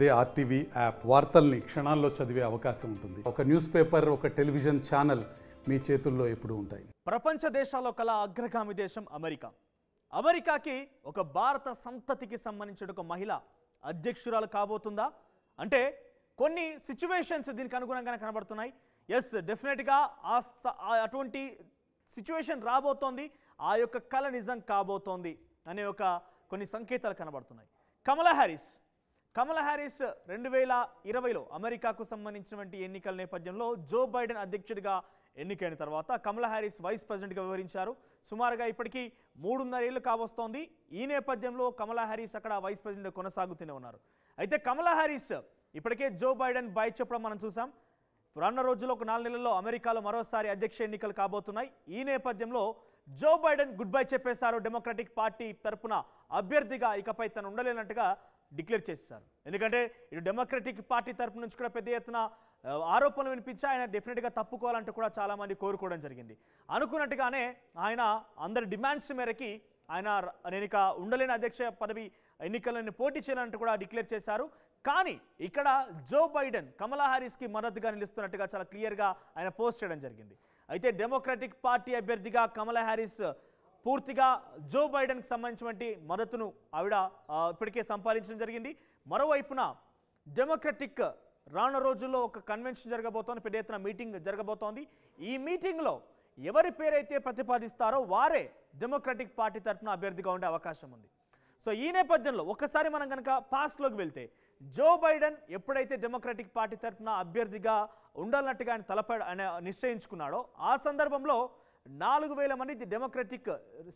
అదే RTV app వార్తల్ని క్షణాల్లో చదివే అవకాశం ఉంటుంది. ఒక న్యూస్ పేపర్, ఒక టెలివిజన్ ఛానల్ మీ చేతుల్లో ఎప్పుడూ ఉంటాయి. ప్రపంచ దేశాల్లో కల అగ్రగామి దేశం అమెరికా. అమెరికాకి ఒక భారత సంతతికి సంబంధించిన ఒక మహిళ అధ్యక్షురాలు కాబోతుందా అంటే కొన్ని సిచ్యువేషన్స్ దీనికి అనుగుణంగానే కనబడుతున్నాయి. ఎస్, డెఫినెట్గా అటువంటి సిచ్యువేషన్ రాబోతోంది. ఆ యొక్క కళ నిజం కాబోతోంది అనే ఒక కొన్ని సంకేతాలు కనబడుతున్నాయి. కమలా హ్యారిస్ 2020లో అమెరికాకు సంబంధించినటువంటి ఎన్నికల నేపథ్యంలో జో బైడెన్ అధ్యక్షుడిగా ఎన్నికైన తర్వాత కమలా హ్యారిస్ వైస్ ప్రెసిడెంట్గా వ్యవహరించారు. సుమారుగా ఇప్పటికీ 3.5 ఏళ్ళు కావస్తోంది. ఈ నేపథ్యంలో కమలా హ్యారిస్ అక్కడ వైస్ ప్రెసిడెంట్ కొనసాగుతూనే ఉన్నారు. అయితే కమలా హ్యారిస్ ఇప్పటికే జో బైడెన్ బై చెప్పడం మనం చూసాం. రానున్న రోజుల్లో ఒక 4 నెలల్లో అమెరికాలో మరోసారి అధ్యక్ష ఎన్నికలు కాబోతున్నాయి. ఈ నేపథ్యంలో జో బైడెన్ గుడ్ బై చెప్పేశారు. డెమోక్రటిక్ పార్టీ తరఫున అభ్యర్థిగా ఇకపై తను ఉండలేనట్టుగా డిక్లేర్ చేశారు. ఎందుకంటే ఇటు డెమోక్రటిక్ పార్టీ తరపు నుంచి కూడా పెద్ద ఎత్తున ఆరోపణలు వినిపించి ఆయన డెఫినెట్గా తప్పుకోవాలంటూ కూడా చాలామంది కోరుకోవడం జరిగింది. అనుకున్నట్టుగానే ఆయన అందరి డిమాండ్స్ మేరకి ఆయన నేను ఇక ఉండలేని అధ్యక్ష పదవి ఎన్నికలను పోటీ చేయాలంటూ కూడా డిక్లేర్ చేశారు. కానీ ఇక్కడ జో బైడెన్ కమలా హ్యారిస్కి మద్దతుగా నిలుస్తున్నట్టుగా చాలా క్లియర్గా ఆయన పోస్ట్ చేయడం జరిగింది. అయితే డెమోక్రటిక్ పార్టీ అభ్యర్థిగా కమలా హ్యారిస్ పూర్తిగా జో బైడెన్కి సంబంధించినటువంటి మద్దతును ఆవిడ ఇప్పటికే సంపాదించడం జరిగింది. మరోవైపున డెమోక్రటిక్ రానున్న రోజుల్లో ఒక కన్వెన్షన్ జరగబోతోంది, పెద్ద ఎత్తున మీటింగ్ జరగబోతోంది. ఈ మీటింగ్లో ఎవరి పేరైతే ప్రతిపాదిస్తారో వారే డెమోక్రటిక్ పార్టీ తరఫున అభ్యర్థిగా ఉండే అవకాశం ఉంది. సో ఈ నేపథ్యంలో ఒకసారి మనం కనుక పాస్ట్లోకి వెళ్తే జో బైడెన్ ఎప్పుడైతే డెమోక్రటిక్ పార్టీ తరఫున అభ్యర్థిగా ఉండాలన్నట్టుగా ఆయన నిశ్చయించుకున్నాడో ఆ సందర్భంలో 4,000 మంది డెమోక్రటిక్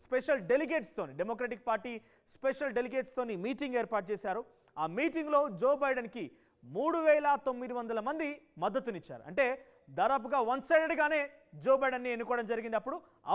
స్పెషల్ డెలిగేట్స్తోని డెమోక్రటిక్ పార్టీ స్పెషల్ డెలిగేట్స్తోని మీటింగ్ ఏర్పాటు చేశారు. ఆ మీటింగ్లో జో బైడెన్కి 3,900 మంది మద్దతునిచ్చారు. అంటే దాదాపుగా వన్ సైడెడ్గానే జో బైడెన్ని ఎన్నుకోవడం జరిగింది.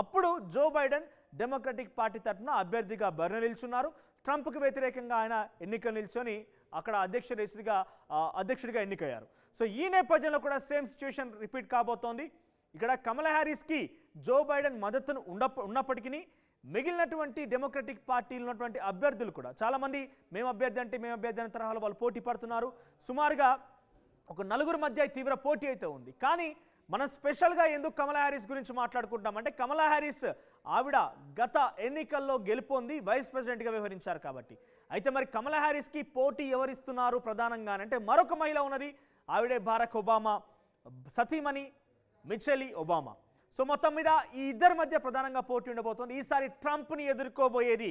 అప్పుడు జో బైడెన్ డెమోక్రటిక్ పార్టీ తరఫున అభ్యర్థిగా బరిన నిల్చున్నారు. ట్రంప్కి వ్యతిరేకంగా ఆయన ఎన్నికలు నిల్చొని అక్కడ అధ్యక్షుడిగా ఎన్నికయ్యారు. సో ఈ నేపథ్యంలో కూడా సేమ్ సిచ్యువేషన్ రిపీట్ కాబోతోంది. ఇక్కడ కమలా హ్యారిస్కి జో బైడెన్ మద్దతును ఉన్నప్పటికీ మిగిలినటువంటి డెమోక్రటిక్ పార్టీలో ఉన్నటువంటి అభ్యర్థులు కూడా చాలామంది మేము అభ్యర్థి అనే తరహాలో వాళ్ళు పోటీ పడుతున్నారు. సుమారుగా ఒక 4 మధ్య తీవ్ర పోటీ అయితే ఉంది. కానీ మనం స్పెషల్గా ఎందుకు కమలా హ్యారిస్ గురించి మాట్లాడుకుంటామంటే కమలా హ్యారిస్ ఆవిడ గత ఎన్నికల్లో గెలుపొంది వైస్ ప్రెసిడెంట్గా వ్యవహరించారు కాబట్టి. అయితే మరి కమలా హ్యారిస్కి పోటీ ఎవరిస్తున్నారు ప్రధానంగా అంటే మరొక మహిళ ఉన్నది. ఆవిడే బరాక్ ఒబామా సతీమణి మిచెల్ ఒబామా. సో మొత్తం మీద ఈ ఇద్దరి మధ్య ప్రధానంగా పోటీ ఉండబోతోంది. ఈసారి ట్రంప్ని ఎదుర్కోబోయేది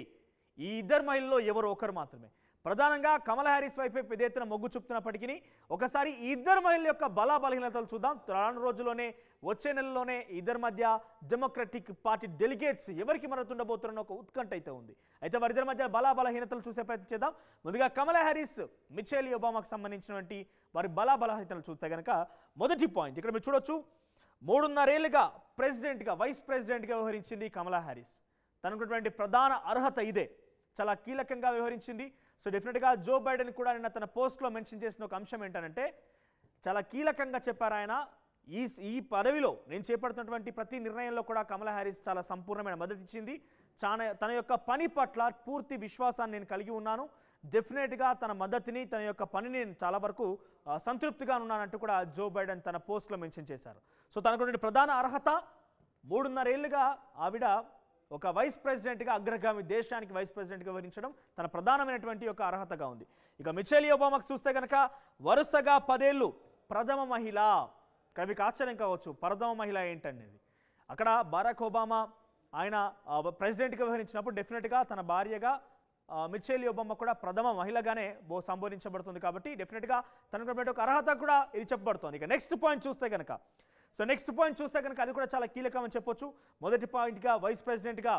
ఈ ఇద్దరు మహిళల్లో ఎవరో ఒకరు మాత్రమే. ప్రధానంగా కమలా హ్యారిస్ వైపే పెద్ద ఎత్తున మొగ్గు చూపుతున్నప్పటికీ ఒకసారి ఈ ఇద్దరు మహిళల యొక్క బలహీనతలు చూద్దాం. రానున్న రోజుల్లోనే వచ్చే నెలలోనే ఇద్దరి మధ్య డెమోక్రటిక్ పార్టీ డెలిగేట్స్ ఎవరికి మద్దతు ఉండబోతున్నారన్న ఒక ఉత్కంఠ అయితే ఉంది. అయితే వారిద్దరి మధ్య బలహీనతలు చూసే ప్రయత్నం చేద్దాం. ముందుగా కమలా హ్యారిస్ మిచెల్ ఒబామాకు సంబంధించినటువంటి వారి బలహీనతలు చూస్తే కనుక మొదటి పాయింట్ ఇక్కడ మీరు చూడొచ్చు. 3.5 ఏళ్ళుగా వైస్ ప్రెసిడెంట్గా వ్యవహరించింది కమలా హ్యారిస్. తనకున్నటువంటి ప్రధాన అర్హత ఇదే, చాలా కీలకంగా వ్యవహరించింది. సో డెఫినెట్గా జో బైడెన్ కూడా నిన్న తన పోస్ట్లో మెన్షన్ చేసిన ఒక అంశం ఏంటంటే చాలా కీలకంగా చెప్పారు ఆయన, ఈ పదవిలో నేను చేపడుతున్నటువంటి ప్రతి నిర్ణయంలో కూడా కమలా హ్యారిస్ చాలా సంపూర్ణమైన మద్దతు ఇచ్చింది. తన యొక్క పని పట్ల పూర్తి విశ్వాసాన్ని నేను కలిగి ఉన్నాను. డెఫినెట్గా తన మద్దతుని తన యొక్క పనిని నేను చాలా వరకు సంతృప్తిగా ఉన్నానంటూ కూడా జో బైడెన్ తన పోస్ట్లో మెన్షన్ చేశారు. సో తనకు ప్రధాన అర్హత 3.5 ఏళ్ళుగా ఆవిడ ఒక వైస్ ప్రెసిడెంట్గా అగ్రగామి దేశానికి వైస్ ప్రెసిడెంట్గా వ్యవహరించడం తన ప్రధానమైనటువంటి ఒక అర్హతగా ఉంది. ఇక మిచెల్ ఒబామాకు చూస్తే కనుక వరుసగా 10 ఏళ్ళు ప్రథమ మహిళ. ఇక్కడ మీకు ఆశ్చర్యం కావచ్చు, ప్రథమ మహిళ ఏంటనేది. అక్కడ బరాక్ ఒబామా ఆయన ప్రెసిడెంట్గా వ్యవహరించినప్పుడు డెఫినెట్గా తన భార్యగా మిచెల్ ఒబామా కూడా ప్రథమ మహిళగానే సంబోధించబడుతుంది. కాబట్టి డెఫినెట్గా తనకు ఒక అర్హత కూడా ఇది చెప్పబడుతుంది. ఇక నెక్స్ట్ పాయింట్ చూస్తే కనుక అది కూడా చాలా కీలకమని చెప్పొచ్చు. మొదటి పాయింట్గా వైస్ ప్రెసిడెంట్గా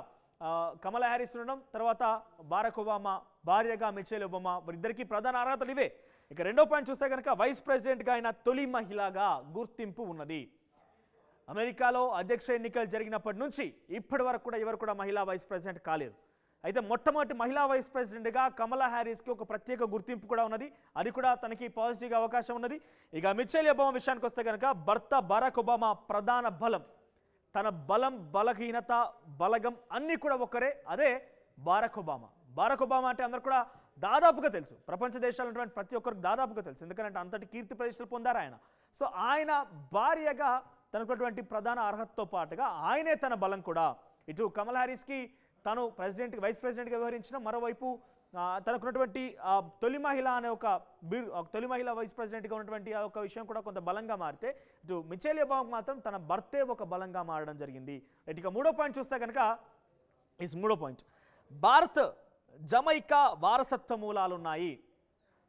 కమలా హ్యారిస్ ఉండడం, తర్వాత బరాక్ ఒబామా భార్యగా మిచెల్ ఒబామా, ఇద్దరికీ ప్రధాన అర్హతలు ఇవే. ఇక రెండో పాయింట్ చూస్తే కనుక వైస్ ప్రెసిడెంట్గా ఆయన తొలి మహిళగా గుర్తింపు ఉన్నది. అమెరికాలో అధ్యక్ష ఎన్నికలు జరిగినప్పటి నుంచి ఇప్పటి వరకు కూడా ఎవరు కూడా మహిళా వైస్ ప్రెసిడెంట్ కాలేదు. అయితే మొట్టమొదటి మహిళా వైస్ ప్రెసిడెంట్గా కమలా హ్యారిస్కి ఒక ప్రత్యేక గుర్తింపు కూడా ఉన్నది. అది కూడా తనకి పాజిటివ్గా అవకాశం ఉన్నది. ఇక మిచెల్ ఒబామా విషయానికి వస్తే కనుక భర్త బరాక్ ఒబామా ప్రధాన బలం, తన బలహీనత బలగం అన్నీ కూడా ఒకరే, అదే బరాక్ ఒబామా. అంటే అందరు కూడా దాదాపుగా తెలుసు. ప్రపంచ దేశాలు ఉన్నటువంటి ప్రతి ఒక్కరికి దాదాపుగా తెలుసు. ఎందుకంటే అంతటి కీర్తి ప్రతిష్టలు పొందారు ఆయన. సో ఆయన భార్యగా తనకున్నటువంటి ప్రధాన అర్హతతో పాటుగా ఆయనే తన బలం కూడా. ఇటు కమలా హ్యారిస్కి తను వైస్ ప్రెసిడెంట్గా వ్యవహరించిన, మరోవైపు తనకున్నటువంటి తొలి మహిళ అనే తొలి మహిళ వైస్ ప్రెసిడెంట్గా ఉన్నటువంటి ఒక విషయం కూడా కొంత బలంగా మారితే, ఇటు మిచెల్ ఒబామాకు మాత్రం తన భర్తే ఒక బలంగా మారడం జరిగింది. ఇక మూడో పాయింట్ చూస్తే కనుక మూడో పాయింట్, భారత్ జమైకా వారసత్వ మూలాలు ఉన్నాయి.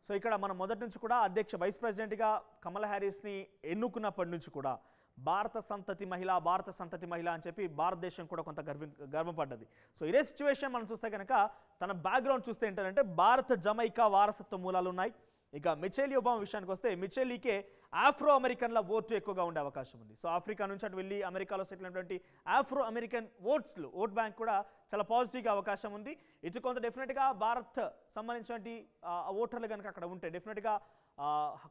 సో ఇక్కడ మనం మొదటి నుంచి కూడా వైస్ ప్రెసిడెంట్గా కమలా హ్యారిస్ని ఎన్నుకున్నప్పటి నుంచి కూడా భారత సంతతి మహిళ అని చెప్పి భారతదేశం కూడా కొంత గర్వపడ్డది. సో ఇదే సిచ్యువేషన్ మనం చూస్తే కనుక తన బ్యాక్గ్రౌండ్ చూస్తే ఏంటంటే భారత జమైకా వారసత్వ మూలాలు ఉన్నాయి. ఇక మిచెల్ ఒబామా విషయానికి వస్తే మిచెలీకే ఆఫ్రో అమెరికన్ల ఓటు ఎక్కువగా ఉండే అవకాశం ఉంది. సో ఆఫ్రికా నుంచి అటు వెళ్ళి అమెరికాలో సెటిల్ అయినటువంటి ఆఫ్రో అమెరికన్ ఓట్ బ్యాంక్ కూడా చాలా పాజిటివ్గా అవకాశం ఉంది. ఇటు కొంత డెఫినెట్గా భారత్ సంబంధించినటువంటి ఓటర్లు కనుక అక్కడ ఉంటే డెఫినెట్గా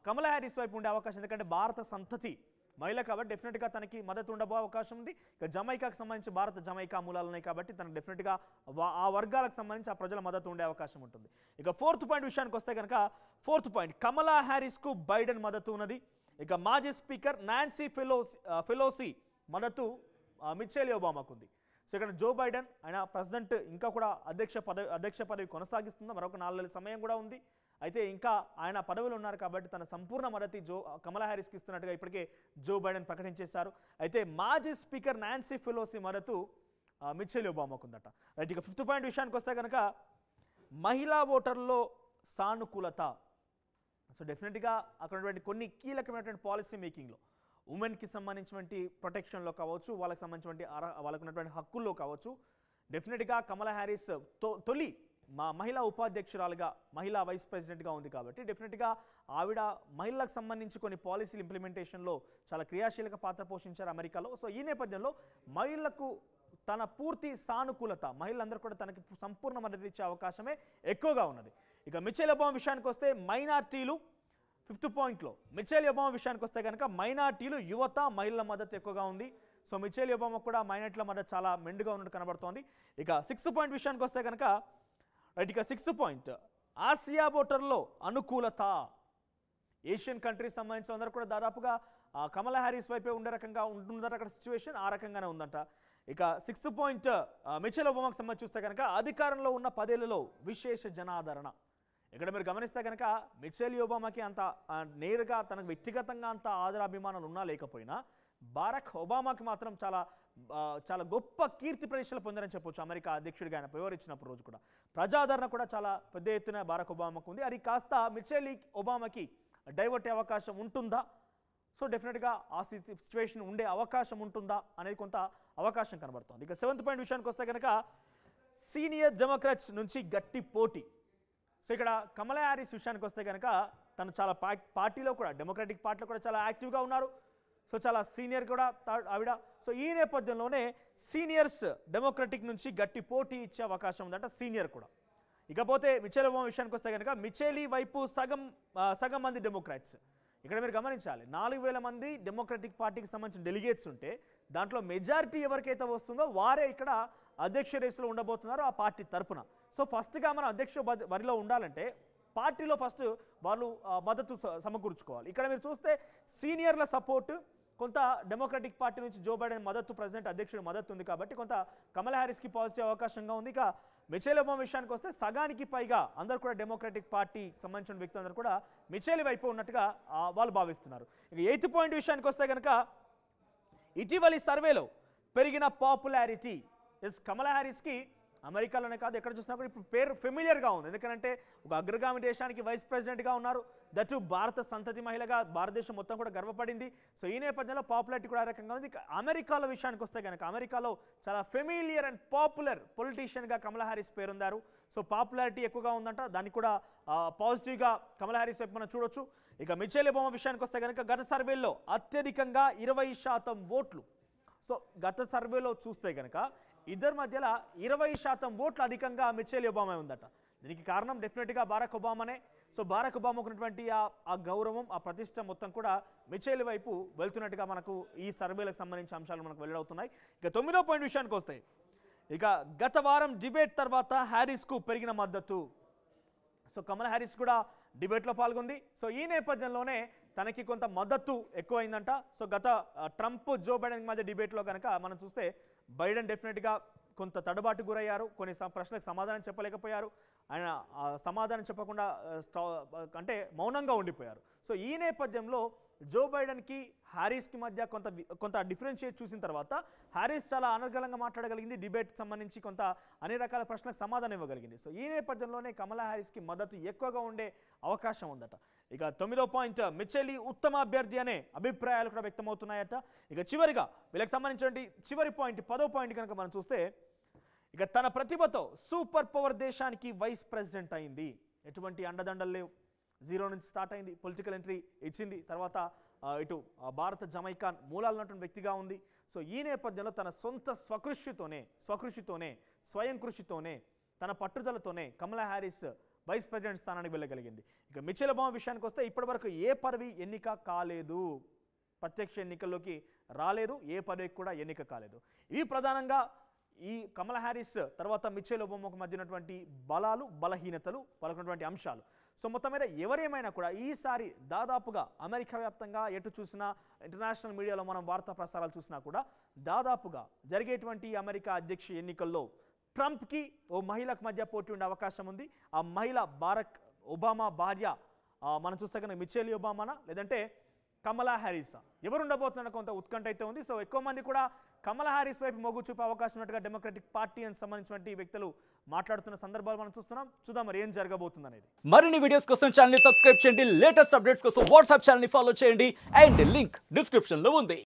కమలా హ్యారిస్ వైపు ఉండే అవకాశం, ఎందుకంటే భారత సంతతి మహిళ కాబట్టి డెఫినెట్గా తనకి మద్దతు ఉండబో అవకాశం ఉంది. ఇక జమైకాకు సంబంధించి భారత జమైకా మూలాలు ఉన్నాయి కాబట్టి తనకు డెఫినెట్గా ఆ వర్గాలకు సంబంధించి ఆ ప్రజల మద్దతు ఉండే అవకాశం ఉంటుంది. ఇక ఫోర్త్ పాయింట్ విషయానికి వస్తే కనుక కమలా హ్యారిస్కు బైడెన్ మద్దతు ఉన్నది. ఇక మాజీ స్పీకర్ నాన్సీ పెలోసి మద్దతు మిచెల్ ఒబామాకు ఉంది. సో ఇక్కడ జో బైడెన్ ఆయన ప్రెసిడెంట్ ఇంకా కూడా అధ్యక్ష పదవి కొనసాగిస్తుంది. మరొక 4 నెలల సమయం కూడా ఉంది. అయితే ఇంకా ఆయన పదవిలో ఉన్నారు కాబట్టి తన సంపూర్ణ మద్దతు కమలా హ్యారిస్కి ఇస్తున్నట్టుగా ఇప్పటికే జో బైడెన్ ప్రకటించేశారు. అయితే మాజీ స్పీకర్ నాన్సీ పెలోసి మద్దతు మిచెల్ ఒబామాకు ఉందట. రైట్, ఇక ఫిఫ్త్ పాయింట్ విషయానికి వస్తే కనుక మహిళా ఓటర్లలో సానుకూలత. సో డెఫినెట్గా అక్కడ ఉన్నటువంటి కొన్ని కీలకమైనటువంటి పాలసీ మేకింగ్లో ఉమెన్కి సంబంధించినటువంటి ప్రొటెక్షన్లో కావచ్చు, వాళ్ళకి సంబంధించినటువంటి వాళ్ళకు ఉన్నటువంటి హక్కుల్లో కావచ్చు, డెఫినెట్గా కమలా హ్యారిస్ తొలి మహిళా ఉపాధ్యక్షురాలుగా మహిళా వైస్ ప్రెసిడెంట్గా ఉంది కాబట్టి డెఫినెట్గా ఆవిడ మహిళలకు సంబంధించి కొన్ని పాలసీలు ఇంప్లిమెంటేషన్లో చాలా క్రియాశీలక పాత్ర పోషించారు అమెరికాలో. సో ఈ నేపథ్యంలో మహిళలకు తన పూర్తి సానుకూలత, మహిళలందరూ కూడా తనకి సంపూర్ణ మద్దతు ఇచ్చే అవకాశమే ఎక్కువగా ఉన్నది. ఇక మిచెల్ ఒబామా విషయానికి వస్తే మైనార్టీలు, ఫిఫ్త్ పాయింట్లో మిచెల్ ఒబామా విషయానికి వస్తే కనుక మైనార్టీలు, యువత, మహిళల మద్దతు ఎక్కువగా ఉంది. సో మిచెల్ ఒబామా కూడా మైనార్టీల మద్దతు చాలా మెండుగా ఉన్నట్టు కనబడుతోంది. ఇక సిక్స్త్ పాయింట్ విషయానికి వస్తే కనుక ఇక సిక్స్త్ పాయింట్, ఆసియా ఓటర్లో అనుకూలత. ఏషియన్ కంట్రీస్ సంబంధించిన అందరూ కూడా దాదాపుగా కమలా హ్యారిస్ వైపే ఉండే రకంగా ఉంటుందట అక్కడ సిచ్యువేషన్, ఆ రకంగానే ఉందంట. ఇక సిక్స్త్ పాయింట్ మిచెల్ ఒబామాకు సంబంధించి చూస్తే కనుక అధికారంలో ఉన్న 10 ఏళ్లలో విశేష జనాదరణ. ఇక్కడ మీరు గమనిస్తే కనుక మిచెల్ ఒబామాకి అంత నేరుగా తనకు వ్యక్తిగతంగా అంత ఆదరాభిమానాలు ఉన్నా లేకపోయినా బారాక్ ఒబామాకి మాత్రం చాలా గొప్ప కీర్తి ప్రతిష్టలు పొందారని చెప్పొచ్చు. అమెరికా అధ్యక్షుడిగా ఆయన వ్యవహరించినప్పుడు రోజు కూడా ప్రజాదరణ కూడా చాలా పెద్ద ఎత్తున బారాక్ ఒబామాకు ఉంది. అది కాస్త మిచెల్ ఒబామాకి డైవర్ట్ అయ్యే అవకాశం ఉంటుందా? సో డెఫినెట్గా ఆ సిచ్యువేషన్ ఉండే అవకాశం ఉంటుందా అనేది కొంత అవకాశం కనబడుతుంది. ఇక సెవెంత్ పాయింట్ విషయానికి వస్తే కనుక సీనియర్ డెమోక్రాట్స్ నుంచి గట్టి పోటీ. సో ఇక్కడ కమలా హ్యారిస్ విషయానికి వస్తే కనుక తను చాలా పార్టీలో కూడా డెమోక్రాటిక్ పార్టీలో కూడా చాలా యాక్టివ్గా ఉన్నారు. సో చాలా సీనియర్ కూడా ఆవిడ. సో ఈ నేపథ్యంలోనే సీనియర్స్ డెమోక్రటిక్ నుంచి గట్టి పోటీ ఇచ్చే అవకాశం ఉందంట సీనియర్ కూడా. ఇకపోతే మిచెల్ ఒబామా విషయానికి వస్తే కనుక మిచెలీ వైపు సగం మంది డెమోక్రాట్స్. ఇక్కడ మీరు గమనించాలి, 4000 మంది డెమోక్రటిక్ పార్టీకి సంబంధించిన డెలిగేట్స్ ఉంటే దాంట్లో మెజారిటీ ఎవరికైతే వస్తుందో వారే ఇక్కడ అధ్యక్ష రేసులో ఉండబోతున్నారు ఆ పార్టీ తరపున. సో ఫస్ట్గా మనం అధ్యక్ష బరిలో ఉండాలంటే పార్టీలో ఫస్ట్ వాళ్ళు మద్దతు సమకూర్చుకోవాలి. ఇక్కడ మీరు చూస్తే సీనియర్ల సపోర్టు కొంత డెమోక్రటిక్ పార్టీ నుంచి జో బైడెన్ మద్దతు, ప్రెసిడెంట్ అధ్యక్షుడి మద్దతు ఉంది కాబట్టి కొంత కమలా హ్యారిస్కి పాజిటివ్ అవకాశంగా ఉంది. ఇక మిచెల్ ఒబామా విషయానికి వస్తే సగానికి పైగా అందరూ కూడా డెమోక్రటిక్ పార్టీ సంబంధించిన వ్యక్తులందరూ కూడా మిచెల్ వైపు ఉన్నట్టుగా వాళ్ళు భావిస్తున్నారు. ఇక 8th పాయింట్ విషయానికి వస్తే కనుక ఇటీవలి సర్వేలో పెరిగిన పాపులారిటీ. కమలా హ్యారిస్కి అమెరికాలోనే కాదు ఎక్కడ చూసినా కూడా ఇప్పుడు పేరు ఫెమిలియర్గా ఉంది. ఎందుకంటే ఒక అగ్రగామి దేశానికి వైస్ ప్రెసిడెంట్గా ఉన్నారు, దట్టు భారత సంతతి మహిళగా భారతదేశం మొత్తం కూడా గర్వపడింది. సో ఈ నేపథ్యంలో పాపులారిటీ కూడా ఆ రకంగా ఉంది. అమెరికాలో విషయానికి వస్తే కనుక అమెరికాలో చాలా ఫెమిలియర్ అండ్ పాపులర్ పొలిటీషియన్గా కమలా హ్యారిస్ పేరుందారు. సో పాపులారిటీ ఎక్కువగా ఉందంట, దానికి కూడా పాజిటివ్గా కమలా హ్యారిస్ వైపు మనం చూడొచ్చు. ఇక మిచెల్ ఒబామా విషయానికి వస్తే కనుక గత సర్వేల్లో అత్యధికంగా 20% ఓట్లు. సో గత సర్వేలో చూస్తే కనుక ఇద్దరి మధ్యలో 20% ఓట్లు అధికంగా మిచెల్ ఒబామా ఉందట. దీనికి కారణం డెఫినెట్గా బారాక్ ఒబామానే. సో బారాక్ ఒబామాకు ఉన్నటువంటి ఆ గౌరవం, ఆ ప్రతిష్ట మొత్తం కూడా మిచెల్ వైపు వెళ్తున్నట్టుగా మనకు ఈ సర్వేలకు సంబంధించిన అంశాలు మనకు వెల్లడవుతున్నాయి. ఇక 9వ పాయింట్ విషయానికి వస్తాయి. ఇక గత వారం డిబేట్ తర్వాత హ్యారిస్కు పెరిగిన మద్దతు. సో కమలా హ్యారిస్ కూడా డిబేట్లో పాల్గొంది. సో ఈ నేపథ్యంలోనే తనకి కొంత మద్దతు ఎక్కువైందంట. సో గత ట్రంప్ జో బైడెన్ మధ్య డిబేట్లో కనుక మనం చూస్తే బైడెన్ డెఫినెట్గా కొంత తడబాటు గురయ్యారు, కొన్ని ప్రశ్నలకు సమాధానం చెప్పలేకపోయారు, ఆయన సమాధానం చెప్పకుండా అంటే మౌనంగా ఉండిపోయారు. సో ఈ నేపథ్యంలో జో బైడెన్కి హ్యారిస్కి మధ్య కొంత డిఫరెన్షియేట్ చూసిన తర్వాత హ్యారిస్ చాలా అనర్గళంగా మాట్లాడగలిగింది, డిబేట్కి సంబంధించి కొంత అన్ని రకాల ప్రశ్నలకు సమాధానం ఇవ్వగలిగింది. సో ఈ నేపథ్యంలోనే కమలా హ్యారిస్కి మద్దతు ఎక్కువగా ఉండే అవకాశం ఉందట. ఇక 9వ పాయింట్, మిచెలీ ఉత్తమ అభ్యర్థి అనే అభిప్రాయాలు కూడా వ్యక్తమవుతున్నాయట. ఇక చివరిగా వీళ్ళకి సంబంధించిన చివరి పాయింట్ 10వ పాయింట్ కనుక మనం చూస్తే, ఇక తన ప్రతిభతో సూపర్ పవర్ దేశానికి వైస్ ప్రెసిడెంట్ అయింది. ఎటువంటి అండదండలు లేవు, జీరో నుంచి స్టార్ట్ అయింది, పొలిటికల్ ఎంట్రీ ఇచ్చింది, తర్వాత ఇటు భారత జమైకాన్ మూలాలు ఉన్నటువంటి వ్యక్తిగా ఉంది. సో ఈ నేపథ్యంలో తన సొంత స్వకృషితోనే స్వయం కృషితోనే తన పట్టుదలతోనే కమలా హ్యారిస్ వైస్ ప్రెసిడెంట్ స్థానానికి వెళ్ళగలిగింది. ఇక మిచెల్ ఒబామా విషయానికి వస్తే ఇప్పటివరకు ఏ పదవి ఎన్నిక కాలేదు, ప్రత్యక్ష ఎన్నికల్లోకి రాలేదు, ఏ పదవికి కూడా ఎన్నిక కాలేదు. ఇవి ప్రధానంగా ఈ కమలా హ్యారిస్ తర్వాత మిచెల్ ఒబామాకు మధ్య ఉన్నటువంటి బలాలు బలహీనతలు పలుకున్నటువంటి అంశాలు. సో మొత్తం మీద ఎవరేమైనా కూడా ఈసారి దాదాపుగా అమెరికా వ్యాప్తంగా ఎటు చూసినా ఇంటర్నేషనల్ మీడియాలో మనం వార్తా ప్రసారాలు చూసినా కూడా దాదాపుగా జరిగేటువంటి అమెరికా అధ్యక్ష ఎన్నికల్లో ట్రంప్కి ఓ మహిళకు మధ్య పోటీ ఉండే అవకాశం ఉంది. ఆ మహిళ బారక్ ఒబామా భార్య మనం చూస్తే కనుక మిచెల్ ఒబామానా లేదంటే కమలా హ్యారిస్ ఎవరు ఉండబోతున్న కొంత ఉత్కంఠ అయితే ఉంది. సో ఎక్కువ మంది కూడా కమలా హ్యారిస్ వైపు మొగ్గు చూపే అవకాశం ఉన్నట్టుగా డెమోక్రటిక్ పార్టీ అని సంబంధించిన వ్యక్తులు మాట్లాడుతున్న సందర్భాలు మనం చూద్దాం మరి ఏం జరగబోతుంది అనేది. మరిన్ని వీడియోస్ కోసం ఛానల్ ని సబ్స్క్రైబ్ చేయండి, లేటెస్ట్ అప్డేట్స్ కోసం వాట్సాప్ ఛానల్ ని ఫాలో చేయండి అండ్ లింక్ డిస్క్రిప్షన్ లో ఉంది.